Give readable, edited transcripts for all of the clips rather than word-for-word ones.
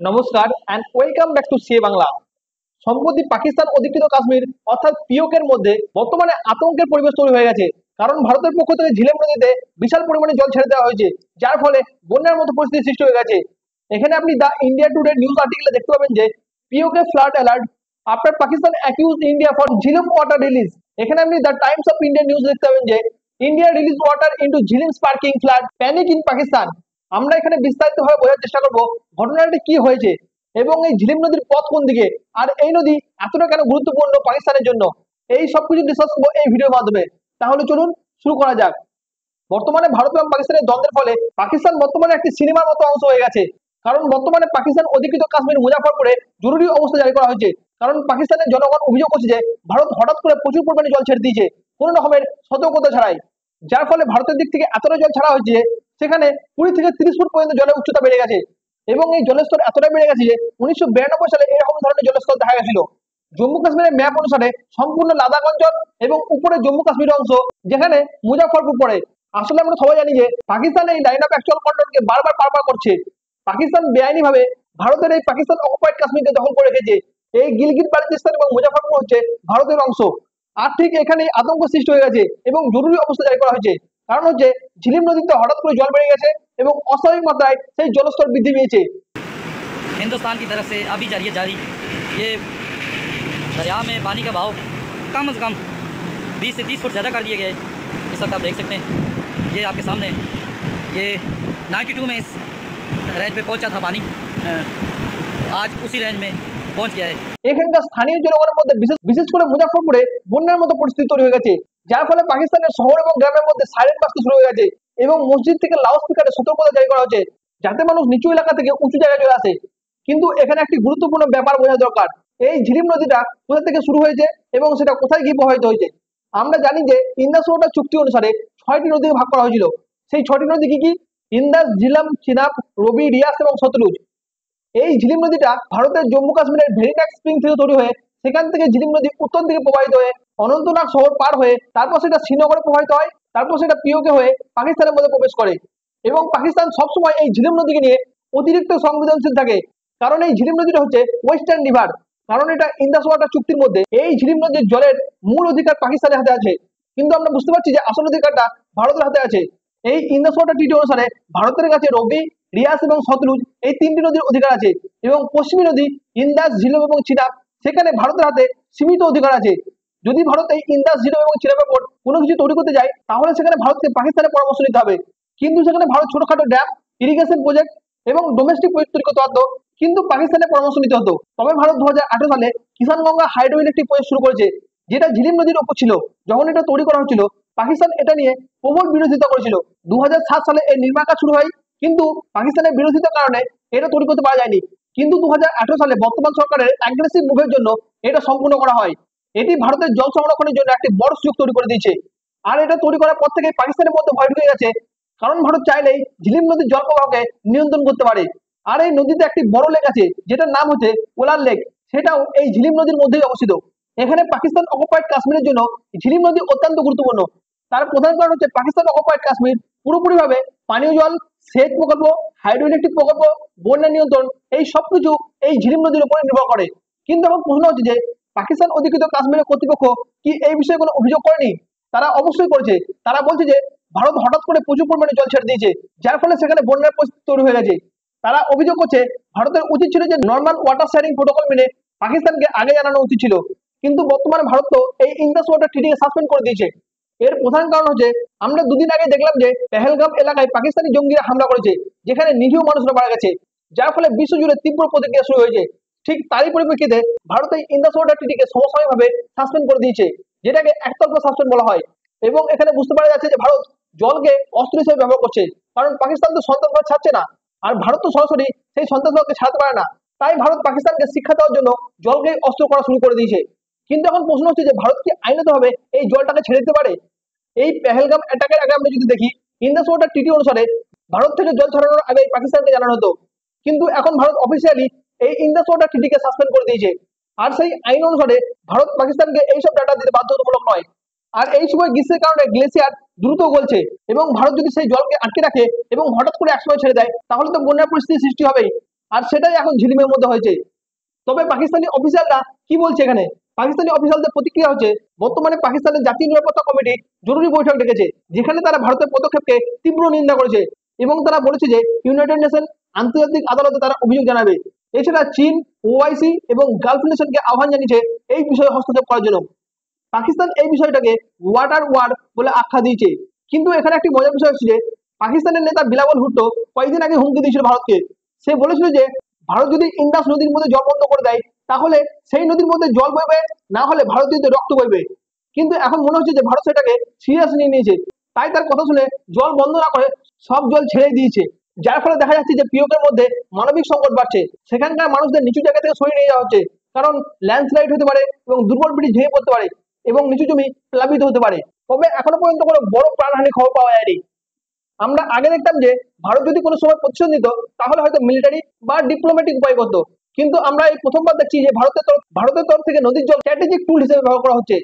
নমস্কার and welcome back to say Bangla. সম্প্রতি পাকিস্তান অধিকৃত কাশ্মীর অর্থাৎ পিওকের মধ্যে বর্তমানে আতঙ্কের পরিবেশ তৈরি হয়ে গেছে। কারণ ভারতের পক্ষ থেকে ঝিলেম নদীতে বিশাল পরিমাণে জল ছেড়ে দেওয়া হয়েছে, যার ফলে বন্যার মতো পরিস্থিতি সৃষ্টি হয়ে গেছে। এখানে আপনি দ্য ইন্ডিয়া টুডে নিউজ আর্টিকেলে দেখতে পাবেন যে P O K flood alert after Pakistan accuse India for Jhelum water release. এখানে আপনি the Times of India news দেখতে পাবেন যে India release water into Jhelum sparking flood panic in Pakistan. আমরা এখানে বিস্তারিতভাবে বোঝার চেষ্টা করব ঘটনাটি কি হয়েছে এবং এই ঝিলিম নদীর পথ কোন দিকে, আর এই নদী এতটা কেন গুরুত্বপূর্ণ পাকিস্তানের জন্য। এই সবকিছু ডিসকাস করবো এই ভিডিওর মাধ্যমে। তাহলে চলুন শুরু করা যাক। বর্তমানে ভারত এবং পাকিস্তানের দ্বন্দ্বের ফলে পাকিস্তান বর্তমানে একটি সিনেমার মতো অংশ হয়ে গেছে। কারণ বর্তমানে পাকিস্তান অধিকৃত কাশ্মীর মুজাফরপুরে জরুরি অবস্থা জারি করা হয়েছে। কারণ পাকিস্তানের জনগণ অভিযোগ করছে যে ভারত হঠাৎ করে প্রচুর পরিমাণে জল ছেড়ে দিয়েছে কোনো রকমের সতর্কতা ছাড়াই, যার ফলে ভারতের দিক থেকে এতটা জল ছাড়া হয়েছে যে সেখানে 20 থেকে 30 ফুট পর্যন্ত জলের উচ্চতা বেড়ে গেছে। এবং এই জলের স্তর এতটাই বেড়ে গেছে যে 1992 সালে এরকম ধরনের জলের স্তর দেখা গেছিল। জম্মু কাশ্মীরের ম্যাপ অনুসারে সম্পূর্ণ লাদাখ অঞ্চল এবং উপরে জম্মু কাশ্মীর অংশ, যেখানে মুজাফরপুর পড়ে। আসলে আমরা সবাই জানি যে পাকিস্তান এই লাইন অফ অ্যাকচুয়াল কন্ট্রোলকে বারবার পারবার করছে। পাকিস্তান বেআইনিভাবে ভারতের এই পাকিস্তান অকুপাইড কাশ্মীরকে দখল করে রেখেছে। এই গিলগিট বালতিস্তান এবং মুজাফরপুর হচ্ছে ভারতের অংশ। আর ঠিক এখানেই আতঙ্ক সৃষ্টি হয়ে গেছে এবং জরুরি অবস্থা জারি করা হয়েছে। কারণ হচ্ছে ঝিলিম নদীতে হঠাৎ করে জল বেড়ে গেছে এবং অস্বাভাবিক মাত্রায় সেই জলস্তর বৃদ্ধি পেয়েছে। हिंदुस्तान की तरफ से अभी जारी ये दरिया में पानी का बहाव कम से कम 20 से 30 फुट ज़्यादा कर दिए गए। इस वक्त आप देख सकते हैं, ये आपके सामने ये 92 में इस रेंज पे पहुंचा था पानी, आज उसी रेंज में पहुंच गया है। এখানকার স্থানীয় জনগণের মধ্যে বিশেষ করে মুজাফরপুরে বন্যার মতো পরিস্থিতি তৈরি হয়ে গেছে, যার ফলে পাকিস্তানের শহর এবং গ্রামের মধ্যে সাইরেন বাজতে শুরু হয়ে গেছে এবং মসজিদ থেকে লাউড স্পিকারে সতর্কতা জারি করা হয়েছে যাতে মানুষ নিচু এলাকা থেকে উঁচু জায়গায় চলে আসে। কিন্তু এখানে একটি গুরুত্বপূর্ণ ব্যাপার বোঝা দরকার, এই ঝিলিম নদীটা কোথা থেকে শুরু হয়েছে এবং সেটা কোথায় গিয়ে প্রবাহিত হয়েছে। আমরা জানি যে ইন্দাস ওয়াটার চুক্তি অনুসারে 6টি নদীকে ভাগ করা হয়েছিল। সেই 6টি নদী কি কি? ইন্দাস, ঝিলাম, চিনাব, রবি, রিয়াস এবং সতলুজ। এই ঝিলিম নদীটা ভারতের জম্মু কাশ্মীরের ভেরিনাক স্প্রিং থেকে তৈরি হয়ে সেখান থেকে ঝিলিম নদী উত্তর দিকে প্রবাহিত হয়ে অনন্তনাগ শহর পার হয়ে তারপর সেটা শ্রীনগরে প্রবাহিত হয়, তারপর সেটা পিওকে হয়ে পাকিস্তানের মধ্যে প্রবেশ করে। এবং পাকিস্তান সবসময় এই ঝিলিম নদীকে নিয়ে অতিরিক্ত সংবেদনশীল থাকে, কারণ এই ঝিলিম নদীটা হচ্ছে ওয়েস্টার্ন রিভার। কারণ এটা ইন্দাস ওয়াটার চুক্তির মধ্যে এই ঝিলিম নদীর জলের মূল অধিকার পাকিস্তানের হাতে আছে, কিন্তু আমরা বুঝতে পারছি যে আসল অধিকারটা ভারতের হাতে আছে। এই ইন্দাস ওয়াটার ট্রিটি অনুসারে ভারতের কাছে রবি, রিয়াস এবং সতলুজ এই 3টি নদীর অধিকার আছে এবং পশ্চিমী নদী ইন্দাস, ঝিলম এবং চিনাব সেখানে ভারতের হাতে সীমিত অধিকার আছে। যদি ভারত এই ইন্দাস, ঝিলম এবং চিনাবের উপর কোনো কিছু তৈরি করতে যায় তাহলে সেখানে ভারতকে পাকিস্তানের পরামর্শ নিতে হবে। কিন্তু সেখানে ভারত ছোটখাটো ড্যাম, ইরিগেশন প্রজেক্ট এবং ডোমেস্টিক প্রজেক্ট তৈরি করতে পারতো, কিন্তু পাকিস্তানের পরামর্শ নিতে হতো। তবে ভারত 2018 সালে কিষান গঙ্গা হাইড্রো ইলেকট্রিক প্রজেক্ট শুরু করেছে, যেটা ঝিলিম নদীর উপর ছিল। যখন এটা তৈরি করা হচ্ছিল পাকিস্তান এটা নিয়ে প্রবল বিরোধিতা করেছিল। 2007 সালে এর নির্মাণ কাজ শুরু হয়, কিন্তু পাকিস্তানের বিরোধিতার কারণে এটা তৈরি করতে পারা যায়নি। কিন্তু 2018 সালে বর্তমান সরকারের অ্যাগ্রেসিভ মুভের জন্য এটা সম্পূর্ণ করা হয়। এটি ভারতের জল সংরক্ষণের জন্য একটি বড় সুযোগ তৈরি করে দিয়েছে। আর এটা তৈরি করার পর থেকে পাকিস্তানের মধ্যে ভয় ঢুকে গেছে, কারণ ভারত চাইলেই ঝিলিম নদীর জল প্রবাহকে নিয়ন্ত্রণ করতে পারে। আর এই নদীতে একটি বড় লেক আছে যেটার নাম হচ্ছে কোলার লেক, সেটাও এই ঝিলিম নদীর মধ্যেই অবস্থিত। এখানে পাকিস্তান অকুপাইড কাশ্মীরের জন্য ঝিলিম নদী অত্যন্ত গুরুত্বপূর্ণ। তার প্রধান কারণ হচ্ছে পাকিস্তান অকুপাইড কাশ্মীর পুরোপুরিভাবে পানীয় জল, সেচ প্রকল্প, হাইড্রো ইলেকট্রিক প্রকল্প, বন্যা নিয়ন্ত্রণ এই সবকিছু এই ঝিলিম নদীর উপরে নির্ভর করে। কিন্তু এখন প্রশ্ন হচ্ছে যে পাকিস্তান অধিকৃত কাশ্মীরের কর্তৃপক্ষ কি এই বিষয়ে কোনো অভিযোগ করেনি? তারা অবশ্যই করেছে। তারা বলছে যে ভারত হঠাৎ করে প্রচুর পরিমাণে জল ছেড়ে দিয়েছে, যার ফলে সেখানে বন্যার পরিস্থিতি তৈরি হয়ে গেছে। তারা অভিযোগ করছে ভারতের উচিত ছিল যে নর্মাল ওয়াটার শেয়ারিং প্রোটোকল মেনে পাকিস্তানকে আগে জানানো উচিত ছিল, কিন্তু বর্তমানে ভারত তো এই ইন্দাস ওয়াটার ট্রিটিকে সাসপেন্ড করে দিয়েছে। এর প্রধান কারণ হচ্ছে আমরা দুদিন আগে দেখলাম যে পেহেলগাম এলাকায় পাকিস্তানি জঙ্গিরা হামলা করেছে, যেখানে নিরীহ মানুষরা মারা গেছে, যার ফলে বিশ্বজুড়ে তীব্র প্রতিক্রিয়া শুরু হয়েছে। ঠিক তারই পরিপ্রেক্ষিতে ভারত এই ইন্দাস ওয়াটার ট্রিটিকে সমসাময়িকভাবে সাসপেন্ড করে দিয়েছে, যেটাকে একতরফা সাসপেন্ড বলা হয়। এবং এখানে বুঝতে পারা যাচ্ছে যে ভারত জলকে অস্ত্র হিসেবে ব্যবহার করছে, কারণ পাকিস্তান তো সন্ত্রাসবাদ ছাড়ছে না, আর ভারত তো সরাসরি সেই সন্ত্রাসবাদকে ছাড়তে পারে না। তাই ভারত পাকিস্তানকে শিক্ষা দেওয়ার জন্য জলকে অস্ত্র করা শুরু করে দিয়েছে। কিন্তু এখন প্রশ্ন হচ্ছে যে ভারত কি আইনতভাবে এই জলটাকে ছেড়ে দিতে পারে? এই পেহেলগাম অ্যাটাকের আগে আমরা যদি দেখি ইন্দাস ওয়াটার ট্রিটি অনুসারে ভারত থেকে জল ছাড়ানোর আগে পাকিস্তানকে জানানো হতো, কিন্তু এখন ভারত অফিসিয়ালি এই ইন্দাস ওয়াটার ট্রিটিকে সাসপেন্ড করে দিয়েছে। আর সেই আইন অনুসারে ভারত পাকিস্তানকে এইসব ডাটা দিতে বাধ্যতামূলক নয়। আর এই সময় গ্রীষ্মের কারণে গ্লেসিয়ার দ্রুত গলছে এবং ভারত যদি সেই জলকে আটকে রাখে এবং হঠাৎ করে একসময় ছেড়ে দেয় তাহলে তো বন্যার পরিস্থিতি সৃষ্টি হবেই। আর সেটাই এখন ঝিলিমের মধ্যে হয়েছে। তবে পাকিস্তানি অফিসিয়ালরা কি বলছে এখানে? পাকিস্তানি অফিসিয়ালদের প্রতিক্রিয়া হচ্ছে, বর্তমানে পাকিস্তানের জাতীয় নিরাপত্তা কমিটি জরুরি বৈঠক ডেকেছে, যেখানে তারা ভারতের পদক্ষেপকে তীব্র নিন্দা করেছে এবং তারা বলেছে যে ইউনাইটেড নেশন আন্তর্জাতিক আদালতে তারা অভিযোগ জানাবে। এছাড়া চীন, ওআইসি এবং গালফ নেশনকে আহ্বান জানিয়েছে এই বিষয়ে হস্তক্ষেপ করার জন্য। পাকিস্তান এই বিষয়টাকে ওয়াটার ওয়ার বলে আখ্যা দিয়েছে। কিন্তু এখানে একটি মজার বিষয় হচ্ছে যে পাকিস্তানের নেতা বিলাওয়াল ভুট্টো কয়েকদিন আগে হুমকি দিয়েছিল ভারতকে। সে বলেছিল যে ভারত যদি ইন্দাস নদীর মধ্যে জল বন্ধ করে দেয় তাহলে সেই নদীর মধ্যে জল বইবে, না হলে ভারতীয়দের রক্ত বইবে। কিন্তু এখন মনে হচ্ছে যে ভারত সেটাকে সিরিয়াস নিয়ে নিয়েছে, তাই তার কথা শুনে জল বন্ধ না করে সব জল ছেড়ে দিয়েছে। যার ফলে দেখা যাচ্ছে যে পিওকের মধ্যে মানবিক সংকট বাড়ছে, সেখানকার মানুষদের নিচু জায়গা থেকে সরিয়ে নিয়ে যাওয়া হচ্ছে, কারণ ল্যান্ডস্লাইড হতে পারে এবং দুর্বল ব্রিজ ভেঙে পড়তে পারে এবং নিচু জমি প্লাবিত হতে পারে। তবে এখনো পর্যন্ত কোনো বড় প্রাণহানির খবর পাওয়া যায়নি। আমরা আগে দেখতাম যে ভারত যদি কোনো সময় প্রতিশোধ নিত তাহলে হয়তো মিলিটারি বা ডিপ্লোম্যাটিক উপায় করতো, কিন্তু আমরা এই প্রথমবার দেখছি যে ভারতের তরফ থেকে নদীর জল স্ট্র্যাটেজিক টুল হিসেবে ব্যবহার করা হচ্ছে।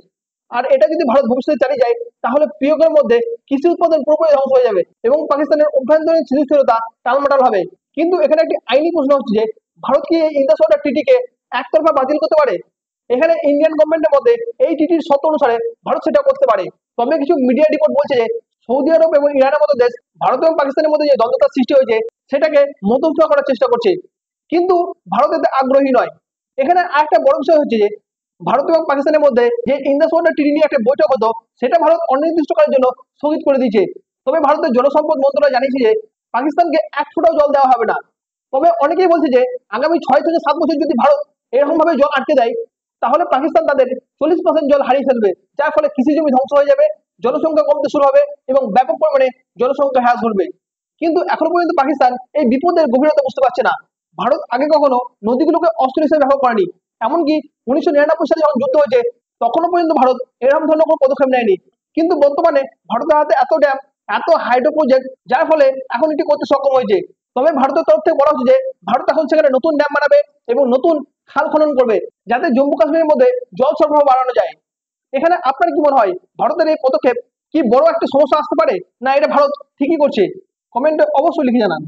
আর এটা যদি ভারত ভবিষ্যতে চালিয়ে যায় তাহলে পিওকের মধ্যে কৃষি উৎপাদন পুরোপুরি ধ্বংস হয়ে যাবে এবং পাকিস্তানের অভ্যন্তরীণ স্থিতিশীলতা টালমাটাল হবে। কিন্তু এখানে একটি আইনি প্রশ্ন হচ্ছে যে ভারত কি এই ইন্দাস ওয়াটার ট্রিটিকে একতরফা বাতিল করতে পারে? এখানে ইন্ডিয়ান গভর্নমেন্টের মধ্যে এই ট্রিটির শর্ত অনুসারে ভারত সেটা করতে পারে। তবে কিছু মিডিয়া রিপোর্ট বলছে যে সৌদি আরব এবং ইরানের মতো দেশ ভারত এবং পাকিস্তানের মধ্যে যে দ্বন্দ্বতার সৃষ্টি হয়েছে সেটাকে মধ্যস্থতা করার চেষ্টা করছে, কিন্তু ভারত এতে আগ্রহী নয়। এখানে আরেকটা বড় বিষয় হচ্ছে যে ভারত এবং পাকিস্তানের মধ্যে যে ইন্দাস ওয়াটার ট্রিটি নিয়ে একটা বৈঠক হতো সেটা ভারত অনির্দিষ্টকালের জন্য স্থগিত করে দিয়েছে। তবে ভারতের জলসম্পদ মন্ত্রণালয় জানিয়েছে যে পাকিস্তানকে এক ফোঁটাও জল দেওয়া হবে না। তবে অনেকেই বলছে যে আগামী 6 থেকে 7 বছর যদি ভারত এরকম ভাবে জল আটকে দেয় তাহলে পাকিস্তান তাদের 40% জল হারিয়ে ফেলবে, যার ফলে কৃষি জমি ধ্বংস হয়ে যাবে, জনসংখ্যা কমতে শুরু হবে এবং ব্যাপক পরিমাণে জনসংখ্যা হ্রাস ঘটবে। কিন্তু এখনো পর্যন্ত পাকিস্তান এই বিপদের গভীরতা বুঝতে পারছে না। ভারত আগে কখনো নদীগুলোকে অস্ত্র হিসেবে ব্যবহার করেনি, এমনকি 1999 সালে যখন যুদ্ধ হয়েছে তখনও পর্যন্ত ভারত এরকম ধরনের কোনো পদক্ষেপ নেয়নি। কিন্তু বর্তমানে ভারতের হাতে এত ড্যাম, এত হাইড্রো প্রজেক্ট, যার ফলে এখন এটি করতে সক্ষম হয়েছে। তবে ভারতের তরফ থেকে বলা হচ্ছে যে ভারত এখন সেখানে নতুন ড্যাম বানাবে এবং নতুন খাল খনন করবে, যাতে জম্মু কাশ্মীরের মধ্যে জল সরবরাহ বাড়ানো যায়। এখানে আপনার কি মনে হয় ভারতের এই পদক্ষেপ কি বড় একটা সমস্যা আসতে পারে, না এটা ভারত ঠিকই করছে? কমেন্টে অবশ্যই লিখে জানান।